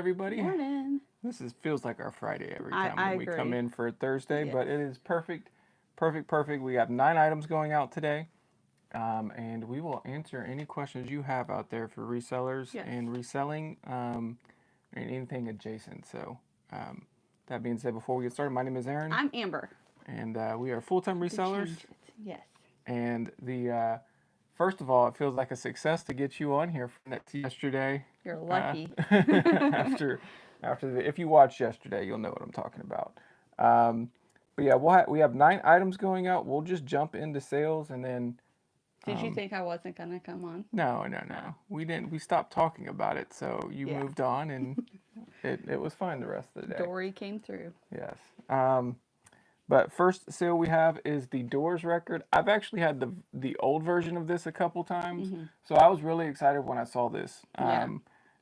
everybody. Morning. Feels like our Friday every I, time I when we come agree. in for a Thursday, Yes. but it is perfect, perfect. We have 9 items going out today, and we will answer any questions you have out there for resellers Yes. and reselling, and anything adjacent. So, um, that being said, before we get started, my name is Aaron, I'm Amber. and we are full-time Had to resellers. change it. Yes. And the first of all, it feels like a success to get you on here from that yesterday. You're Uh, lucky. after if you watched yesterday, you'll know what I'm talking about. Um, but yeah, we have 9 items going out. We'll just jump into sales and then. Did you Um, think I wasn't going to come on? no. Oh. We didn't. We stopped talking about it, so you Yeah. moved on, and it was fine the rest of the day. Dory came through. Yes. But first sale we have is the Doors record. I've actually had the old version of this a couple times, Hmm. so I was really excited when I saw this. Yeah.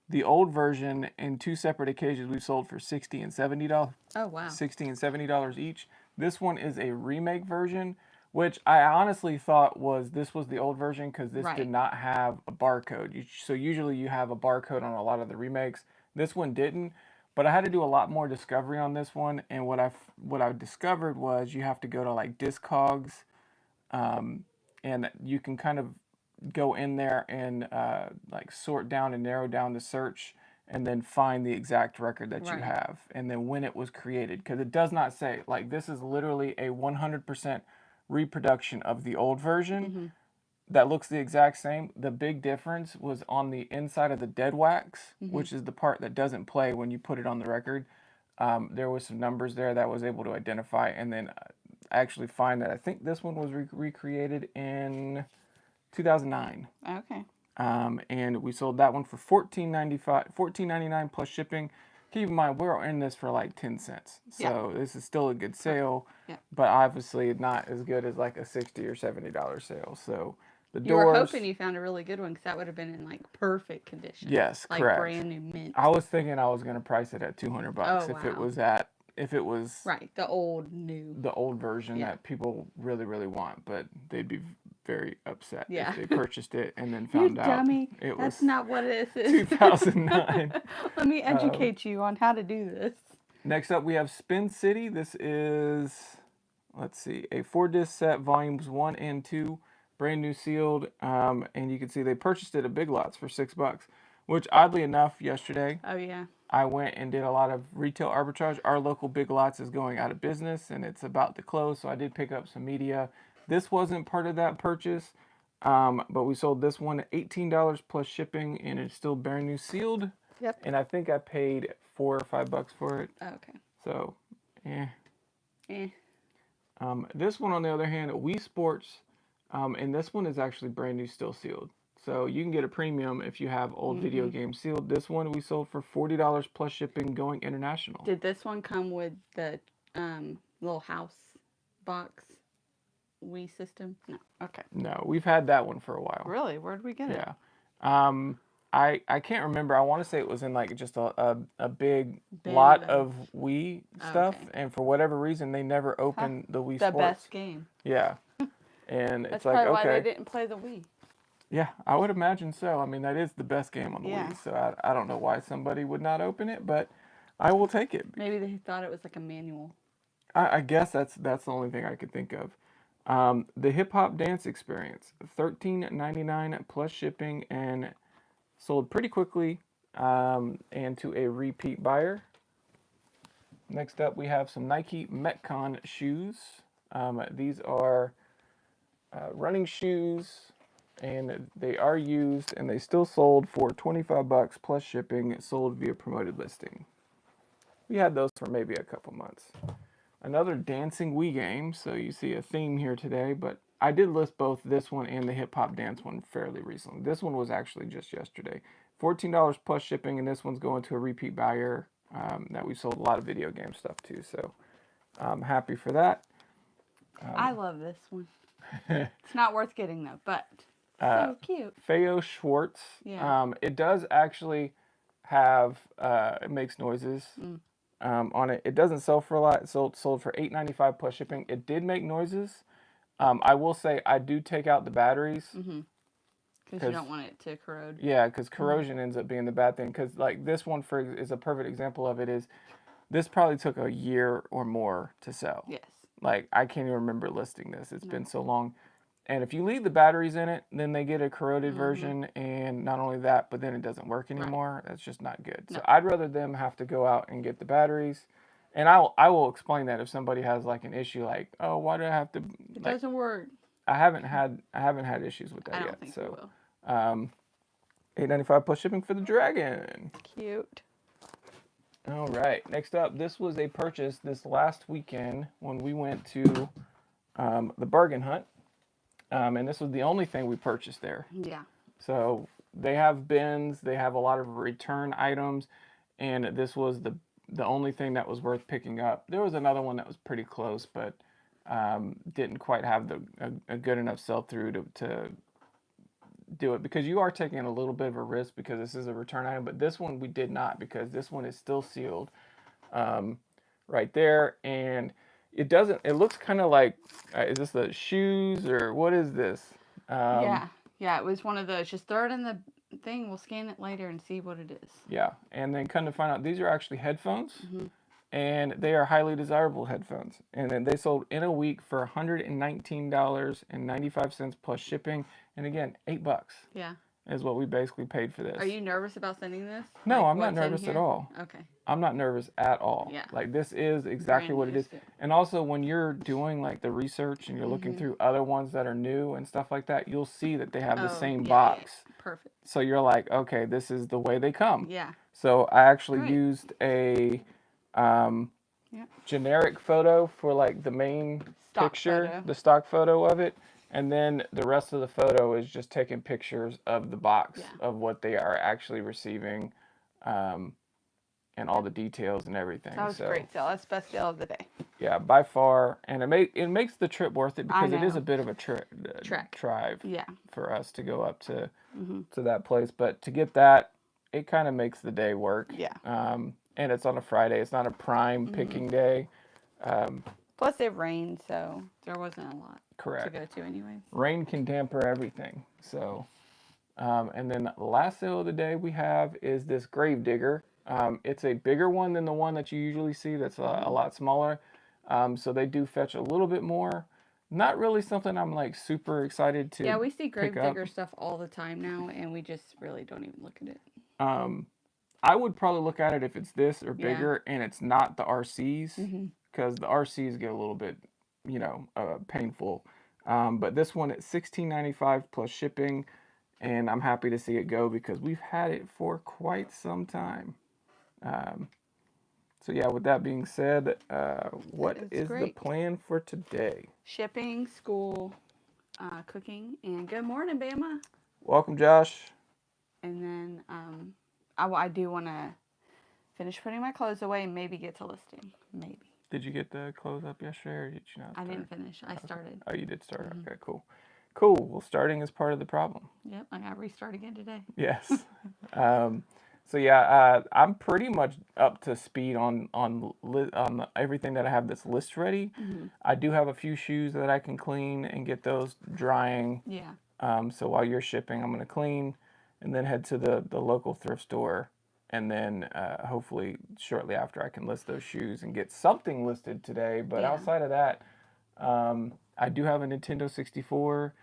The old version in 2 separate occasions we've sold for $60 and $70, Oh, wow. $60 and $70 each. This one is a remake version, which I honestly thought this was the old version because this did Right. not have a barcode. So usually you have a barcode on a lot of the remakes. This one didn't. But I had to do a lot more discovery on this one, and what I discovered was you have to go to like Discogs, and you can kind of go in there and like sort down and narrow down the search, and then find the exact record that you Right. have, and then when it was created, because it does not say like this is literally a 100% reproduction of the old version Hmm. that looks the exact same. The big difference was on the inside of the dead wax, Hmm. which is the part that doesn't play when you put it on the record. There was some numbers there that I was able to identify, and then I actually find that I think this one was recreated in 2009. Okay. And we sold that one for $14.99 plus shipping. Keep in mind we're in this for like 10 cents, Yeah. so this is still a good Perfect. sale, Yeah. but obviously not as good as like a $60 or $70 sale. So the You were Doors, hoping you found a really good one because that would have been in like perfect condition. yes, Like correct. brand new mint. I was thinking I was gonna price it at 200 Oh, bucks wow. if it was Right. The old new. the old version Yeah. that people really want, but they'd be very upset Yeah. if they purchased it and then You found out dummy. it That's was not what this is. 2009. Let me Um, educate you on how to do this. Next up, we have Spin City. This is, let's see, a 4 disc set, volumes 1 and 2, brand new sealed. And you can see they purchased it at Big Lots for $6, which oddly enough, yesterday Oh, yeah. I went and did a lot of retail arbitrage. Our local Big Lots is going out of business and it's about to close, so I did pick up some media. This wasn't part of that purchase, but we sold this one at $18 plus shipping, and it's still brand new sealed. Yep. And I think I paid $4 or $5 for it. Oh, okay. So, eh. Eh. This one, on the other hand, Wii Sports, and this one is actually brand new, still sealed. So you can get a premium if you have old video Hmm. games sealed. This one we sold for $40 plus shipping, going international. Did this one come with the little house box Wii system? No. Okay. No, we've had that one for a while. Really? Where'd we get it? Yeah. Um, I can't remember. I want to say it was in like just a big Bin lot of. of Wii Oh, stuff, okay. and for whatever reason they never Huh. opened the Wii The Sports. best game. Yeah. And That's it's like, probably why they okay. didn't play the Wii. Yeah, I would imagine so. I mean, that is the best game on the Yeah. Wii, so I don't know why somebody would not open it, but I will take it. Maybe they thought it was like a manual. I guess that's the only thing I could think of. The Hip Hop Dance Experience, $13.99 plus shipping, and sold pretty quickly, and to a repeat buyer. Next up, we have some Nike Metcon shoes. These are running shoes, and they are used, and they still sold for $25 plus shipping, sold via promoted listing. We had those for maybe a couple months. Another dancing Wii game, so you see a theme here today, but I did list both this one and the hip hop dance one fairly recently. This one was actually just yesterday. $14 plus shipping, and this one's going to a repeat buyer that we sold a lot of video game stuff to, so I'm happy for that. I love this one. It's not worth getting though, but Uh, so cute. Feo Schwartz. Yeah. It does actually have, it makes noises Mm. on it. It doesn't sell for a lot. It sold for $8.95 plus shipping. It did make noises. I will say I do take out the batteries. Mm-hmm. Because you don't want it to corrode. Yeah, because corrosion ends up being the bad thing. Because like this one is a perfect example of it. Is this probably took a year or more to sell? Yes. Like I can't even remember listing this. It's been so long. And if you leave the batteries in it, then they get a corroded version, and not only that, but then it doesn't work anymore. That's just not good. So I'd rather them have to go out and get the batteries. And I will explain that if somebody has like an issue, like, oh, why do I have to? It Like, doesn't work. I haven't had issues with that I don't yet. think So we will. $8.95 plus shipping for the Dragon. Cute. All right. Next up, this was a purchase this last weekend when we went to the bargain hunt. And this was the only thing we purchased there. Yeah. So they have bins, they have a lot of return items, and this was the only thing that was worth picking up. There was another one that was pretty close, but didn't quite have a good enough sell through to do it, because you are taking a little bit of a risk because this is a return item. But this one we did not, because this one is still sealed right there, and it doesn't. It looks kind of like is this the shoes or what is this? Yeah. It was one of those. Just throw it in the thing. We'll scan it later and see what it is. Yeah, and then come to find out these are actually headphones, and they are highly desirable headphones. And then they sold in a week for $119.95 plus shipping, and again, $8 Yeah. is what we basically paid for this. Are you nervous about sending this? No, Like, I'm not what's in nervous at here? all. Okay. I'm not nervous at all. Yeah. Like this is exactly Brand what it new is. stuff. And also when you're doing like the research and you're looking through other ones that are new and stuff like that, you'll see that they have the same box. Yeah. Perfect. So you're like, okay, this is the way they come. Yeah. So I actually Great. used a generic photo for like the main picture, the stock photo of it. And then the rest of the photo is just taking pictures of the box of what they are actually receiving, and all the details and everything. That was a great sale. That's the best sale of the day. Yeah, by far, and it makes the trip worth it, because it is a bit of a drive for us to go up to that place. But to get that, it kind of makes the day work. Yeah. And it's on a Friday. It's not a prime picking day. Plus it rained, so there wasn't a lot Correct. to go to anyways. Rain can damper everything. So, and then the last sale of the day we have is this grave digger. It's a bigger one than the one that you usually see. That's a lot smaller. So they do fetch a little bit more. Not really something I'm like super excited to. Yeah, we see grave digger stuff all the time now, and we just really don't even look at it. I would probably look at it if it's this or bigger, and it's not the RCs, because the RCs get a little bit, painful. But this one at $16.95 plus shipping, and I'm happy to see it go because we've had it for quite some time. So yeah, with that being said, what is the plan for today? Shipping, school, cooking, and good morning, Bama. Welcome, Josh. And then I do want to finish putting my clothes away and maybe get to listing. Maybe. Did you get the clothes up yesterday, or did you not start? I didn't finish. I started. Oh, you did start. Okay, cool. Cool. Well, starting is part of the problem. Yep, I got to restart again today. Yes. So yeah, I'm pretty much up to speed on everything that I have that's list ready. I do have a few shoes that I can clean and get those drying. Yeah. So while you're shipping, I'm gonna clean, and then head to the local thrift store, and then hopefully shortly after I can list those shoes and get something listed today. But outside of that, I do have a Nintendo 64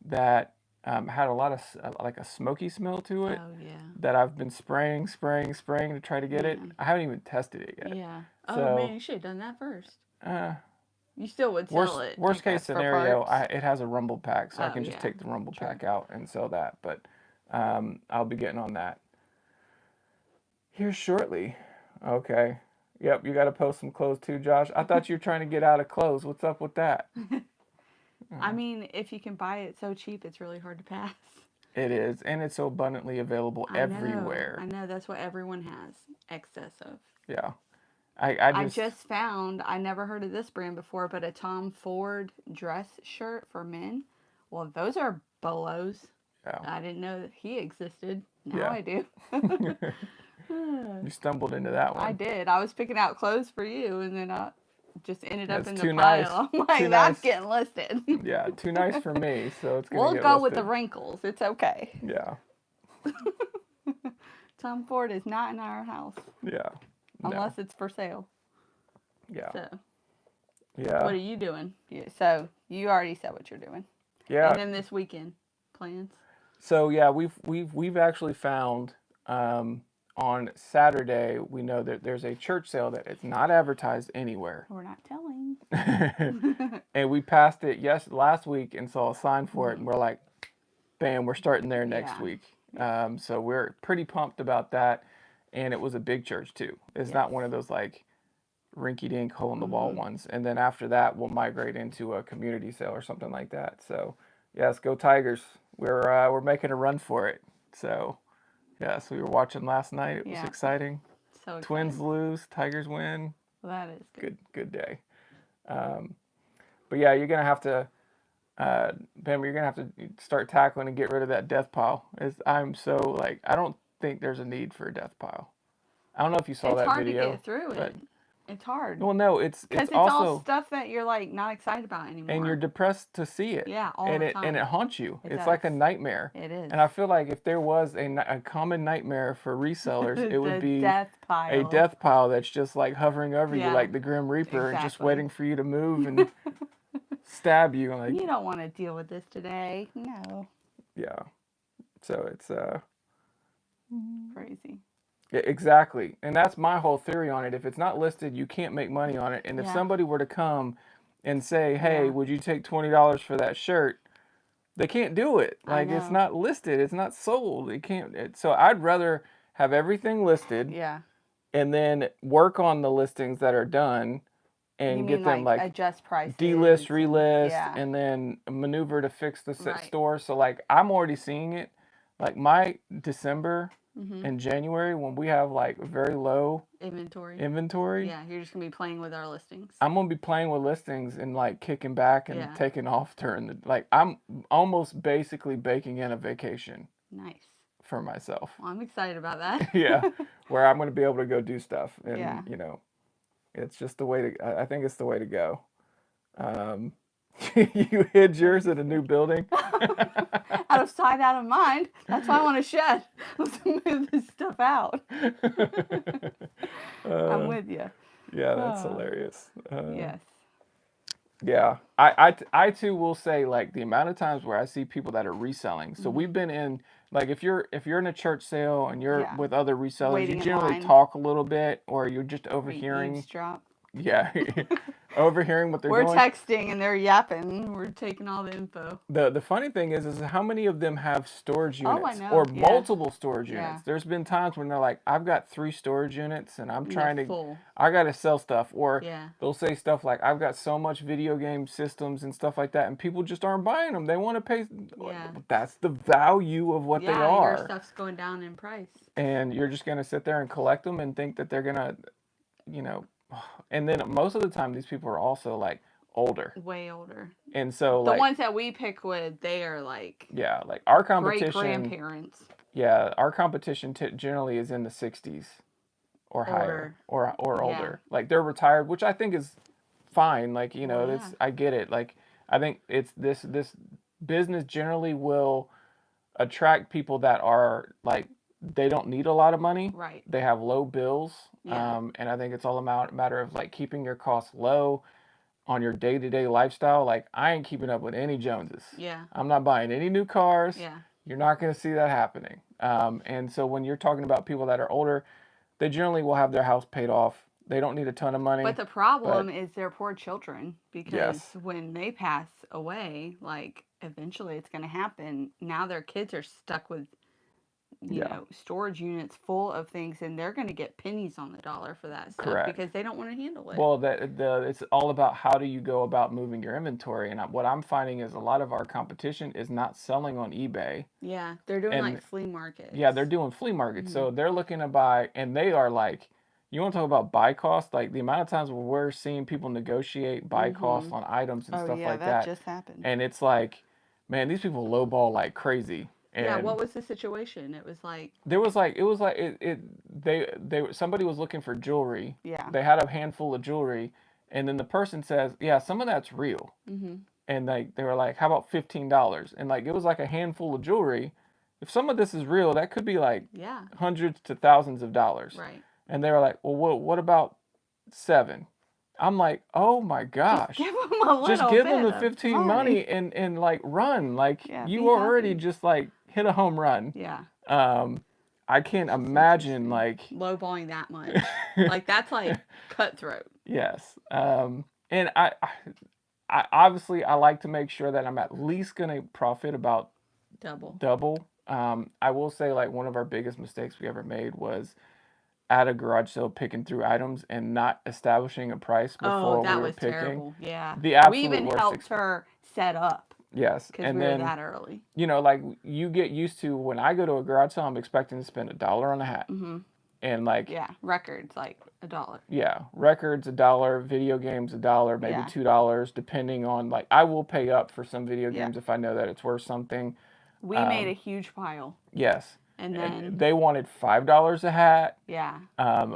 that had a lot of like a smoky smell to it. Oh, yeah. That I've been spraying to try to get it. I haven't even tested it yet. Yeah. So, oh man, you should have done that first. You still would sell it. Worst case scenario, it has a rumble pack, so I can just take the rumble True. pack out and sell that. But I'll be getting on that here shortly. Okay. Yep, you got to post some clothes too, Josh. I thought you were trying to get out of clothes. What's up with that? I mean, if you can buy it so cheap, it's really hard to pass. It is, and it's so abundantly available everywhere. I know, that's what everyone has excess of. Yeah. I just found, I never heard of this brand before, but a Tom Ford dress shirt for men. Well, those are bolos. Yeah. I didn't know that he existed. Now I do. You stumbled into that one. I did. I was picking out clothes for you, and then just ended up That's in the too nice. pile. I'm Too like, nice. that's getting listed. Yeah, too nice for me, so it's gonna We'll get go with the listed. wrinkles. It's okay. Yeah, Tom Ford is not in our house yeah, no, unless it's for sale. yeah, So, what yeah, are you doing? So, you already said what you're doing. yeah. And then this weekend plans. So yeah, we've actually found on Saturday we know that there's a church sale that is not advertised anywhere. We're not telling. And we passed it last week and saw a sign for it, and we're like, bam, we're starting there next Yeah. week. So we're pretty pumped about that, and it was a big church too. It's not one of those like rinky-dink hole-in-the-wall ones. And then after that, we'll migrate into a community sale or something like that. So yes, go Tigers. We're making a run for it. So yes, we were watching last night. It was exciting. So exciting. Twins lose, Tigers win. Well, that is Good day. But yeah, you're gonna have to, Bam, you're gonna have to start tackling and get rid of that death pile. I'm so like, I don't think there's a need for a death pile. I don't know if you saw that video. It's hard to get through it. It's hard. Well, no, because it's also all stuff that you're like not excited about anymore. And you're depressed to see it. Yeah, all and the it time. and it haunts you. It it's does. like a nightmare. It is. And I feel like if there was a common nightmare for resellers, it would be death pile. a death pile that's just like hovering over you like the Grim Reaper and just waiting for you to move and stab you. Like, you don't want to deal with this today. No. Yeah. So it's crazy. Yeah, exactly. And that's my whole theory on it. If it's not listed, you can't make money on it. And if somebody were to come and say, hey, would you take $20 for that shirt? They can't do it. Like, it's not listed. It's not sold. It can't. So I'd rather have everything listed. Yeah. And then work on the listings that are done and get them like adjust prices, delist, relist, and then maneuver to fix the store. So like I'm already seeing it. Like my December and January, when we have like very low inventory. Yeah, you're just gonna be playing with our listings. I'm gonna be playing with listings and like kicking back and taking off during the I'm almost basically baking in a vacation. Nice. For myself. Well, I'm excited about that. Yeah, where I'm gonna be able to go do stuff, and you know, it's just the way to. I think it's the way to go. You hid yours in a new building. Out of sight, out of mind. That's why I want to shed. Let's move this stuff out. I'm with you. Yeah, that's hilarious. Yes. Yeah, I too will say like the amount of times where I see people that are reselling. So we've been in like if you're in a church sale and you're with other resellers, waiting you generally talk a little bit, or you're just overhearing. Eavesdrop. Yeah, overhearing what they're We're doing. texting and they're yapping. We're taking all the info. The funny thing is how many of them have storage units I know. or multiple storage units. There's been times when they're like, I've got 3 storage units and I'm trying to, I got to sell stuff. Or they'll say stuff like, I've got so much video game systems and stuff like that, and people just aren't buying them. They want to pay. That's the value of what they are. Your stuff's going down in price. And you're just going to sit there and collect them and think that they're going to, you know, and then most of the time these people are also like older. Way older. And so the ones that we pick with, they are like like our competition. Great grandparents. Yeah, our competition generally is in the 60s or higher or older. Like they're retired, which I think is fine. Like, you know, I get it. Like I think it's this business generally will attract people that are like they don't need a lot of money. Right. They have low bills. And I think it's all a matter of like keeping your costs low on your day-to-day lifestyle. Like I ain't keeping up with any Joneses. Yeah. I'm not buying any new cars. Yeah. You're not going to see that happening. And so when you're talking about people that are older, they generally will have their house paid off. They don't need a ton of money. But the problem is their poor children, because when they pass away, like eventually it's going to happen. Now their kids are stuck with you know, storage units full of things, and they're going to get pennies on the dollar for that stuff because they don't want to handle it. Well, it's all about how do you go about moving your inventory, and what I'm finding is a lot of our competition is not selling on eBay. Yeah, they're doing like flea markets. Yeah, they're doing flea markets, so they're looking to buy, and they are like, you want to talk about buy cost? Like the amount of times where we're seeing people negotiate buy costs on items and stuff like that. That just happened. And it's like, man, these people lowball like crazy. And what was the situation? It was like somebody was looking for jewelry. Yeah. They had a handful of jewelry, And then the person says, yeah, some of that's real. And they were like, how about $15? And like, it was like a handful of jewelry. If some of this is real, that could be like hundreds to thousands of dollars. Right. And they were like, well, what about 7? I'm like, oh my gosh. Just give them a little Just give bit them the of 15 money and like run. Like you already happy. just like hit a home run. Yeah. I can't imagine like lowballing that much. Like that's like cutthroat. Yes. And I obviously I like to make sure that I'm at least gonna profit about double. I will say like one of our biggest mistakes we ever made was at a garage sale picking through items and not establishing a price before we were picking. Terrible. Yeah. The absolute we even worst helped her set up. Yes. Because we were that early. You know, like you get used to when I go to a garage sale, I'm expecting to spend $1 on a hat. And like records like $1. Yeah, records $1, video games $1, maybe $2, depending on like I will pay up for some video games if I know that it's worth something. We made a huge pile. Yes. And then they wanted $5 a hat. Yeah.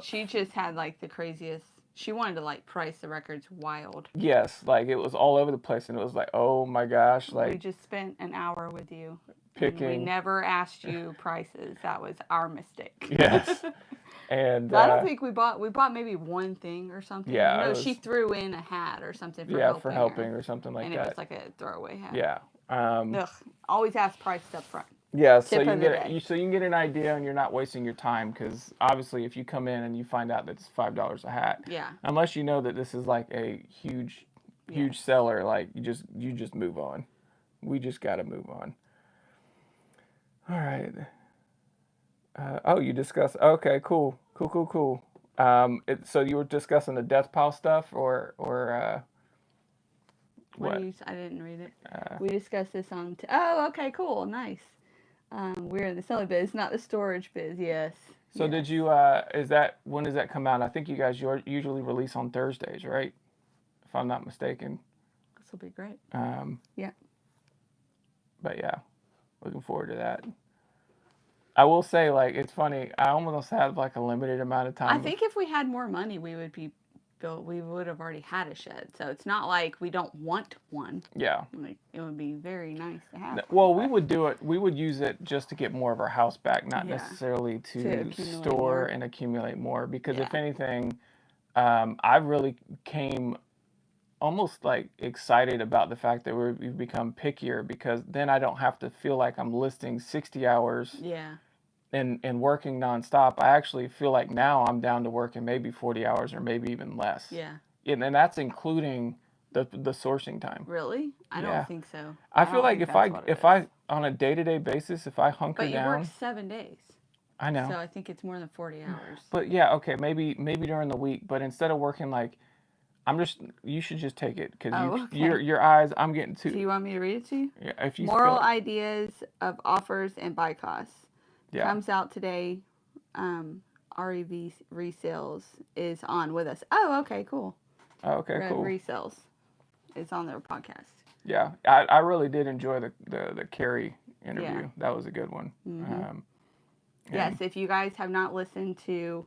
She just had like the craziest. She wanted to like price the records wild. Yes, like it was all over the place, and it was like, oh my gosh, like we just spent an hour with you. Picking. We never asked you prices. That was our mistake. Yes. And I don't think we bought maybe one thing or something. Yeah. No, she threw in a hat or something for helping or something like that. And it was like a throwaway hat. Yeah. Always ask prices up front. Yeah, so you can get an idea, and you're not wasting your time, because obviously if you come in and you find out that it's $5 a hat, unless you know that this is like a huge seller, like you just move on. We just got to move on. All right. You discussed. Okay, cool. So you were discussing the death pile stuff, or what? I didn't read it. We discussed this on. Okay, cool, nice. We're in the selling biz, not the storage biz. Yes. So did you? When does that come out? I think you guys usually release on Thursdays, right? If I'm not mistaken. This will be great. Yeah. But yeah, looking forward to that. I will say, like, it's funny. I almost have like a limited amount of time. I think if we had more money, we would have already had a shed. So it's not like we don't want one. Yeah. Like it would be very nice to have. Well, we would do it. We would use it just to get more of our house back, not necessarily to store and accumulate more. Because if anything, I really came almost like excited about the fact that we've become pickier, because then I don't have to feel like I'm listing 60 hours. Yeah. And working nonstop. I actually feel like now I'm down to working maybe 40 hours or maybe even less. Yeah. And that's including the sourcing time. Really? I don't think so. I feel like if I on a day-to-day basis, if I hunker down. But you work 7 days. I know. So I think it's more than 40 hours. But yeah, okay, maybe during the week. But instead of working like, you should just take it, because your eyes. I'm getting too. Do you want me to read it to you? Yeah. If you Moral ideas of offers and buy costs. Yeah. Comes out today. REV Resales is on with us. Oh, okay, cool. Oh, okay, cool. Resales is on their podcast. Yeah, I really did enjoy the Carrie interview. Yeah. That was a good one. Mm-hmm. Yes, if you guys have not listened to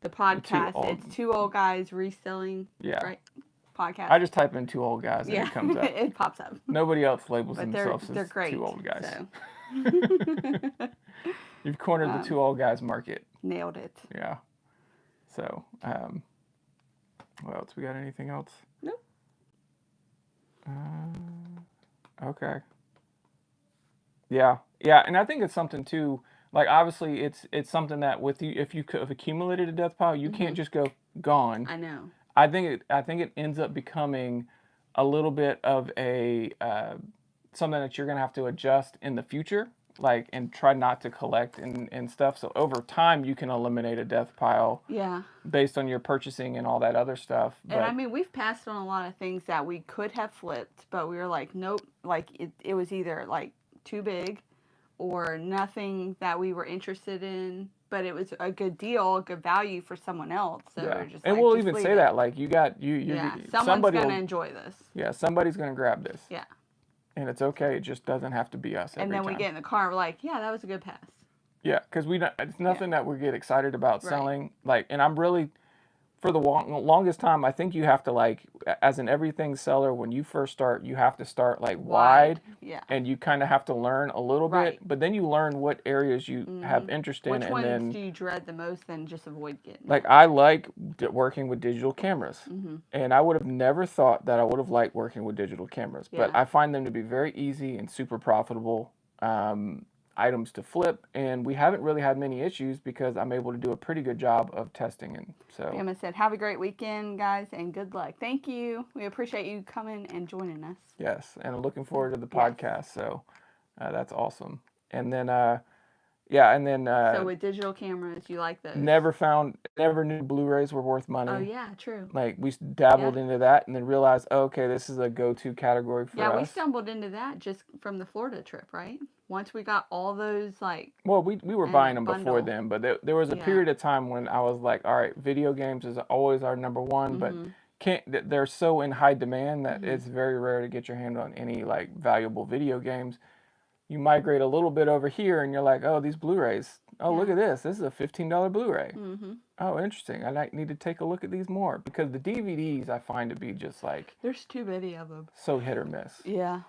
the podcast, it's Two Old Guys Reselling. Yeah. Right? Podcast. I just type in Two Old Guys and it comes up. It pops up. Nobody else labels themselves as great, Two Old Guys. So. You've cornered the Two Old Guys market. Nailed it. Yeah. So, what else? We got anything else? Nope. Okay. Yeah, and I think it's something too. Like, obviously, it's something that with you, if you have accumulated a death pile, you can't just go gone. I know. I think it ends up becoming a little bit of a something that you're gonna have to adjust in the future, like, and try not to collect and stuff. So over time, you can eliminate a death pile. Yeah. Based on your purchasing and all that other stuff. But, and I mean, we've passed on a lot of things that we could have flipped, but we were like, nope. Like it was either like too big, or nothing that we were interested in. But it was a good deal, a good value for someone else. So we're just and we'll even say that, like, someone's gonna enjoy this. Yeah, somebody's gonna grab this. Yeah. And it's okay. It just doesn't have to be us. And then we get in the car, and we're like, yeah, that was a good pass. Yeah, because it's nothing that we get excited about selling. Like, and I'm really, for the longest time, I think you have to like, as an everything seller, when you first start, you have to start like wide, Yeah. and you kind of have to learn a little Right. bit, but then you learn what areas you have interest in, Which and ones then do you dread the most and just avoid getting like it? I like working with digital cameras, and I would have never thought that I would have liked working with digital cameras, but Yeah. I find them to be very easy and super profitable. Items to flip, and we haven't really had many issues because I'm able to do a pretty good job of testing. And so Bama said, have a great weekend, guys, and good luck. Thank you. We appreciate you coming and joining us. yes, and I'm looking forward to the Yes. podcast. So that's awesome. And then yeah, and then So with digital cameras, you like those? Never knew Blu-rays were worth money. Oh yeah, true. Like we dabbled into that, and then realized, oh, okay, this is a go-to category for us. Yeah, we stumbled into that just from the Florida trip, right? Once we got all those like. Well, we were buying them bundle. before then, but there was a period of time when I was like, all right, video games is always our number one, but they're so in high demand that it's very rare to get your hand on any like valuable video games. You migrate a little bit over here, and you're like, oh, these Blu-rays. Oh, look at this. This is a $15 Blu-ray. Oh, interesting. I need to take a look at these more, because the DVDs I find to be just like, there's too many of them. So hit or miss. Yeah.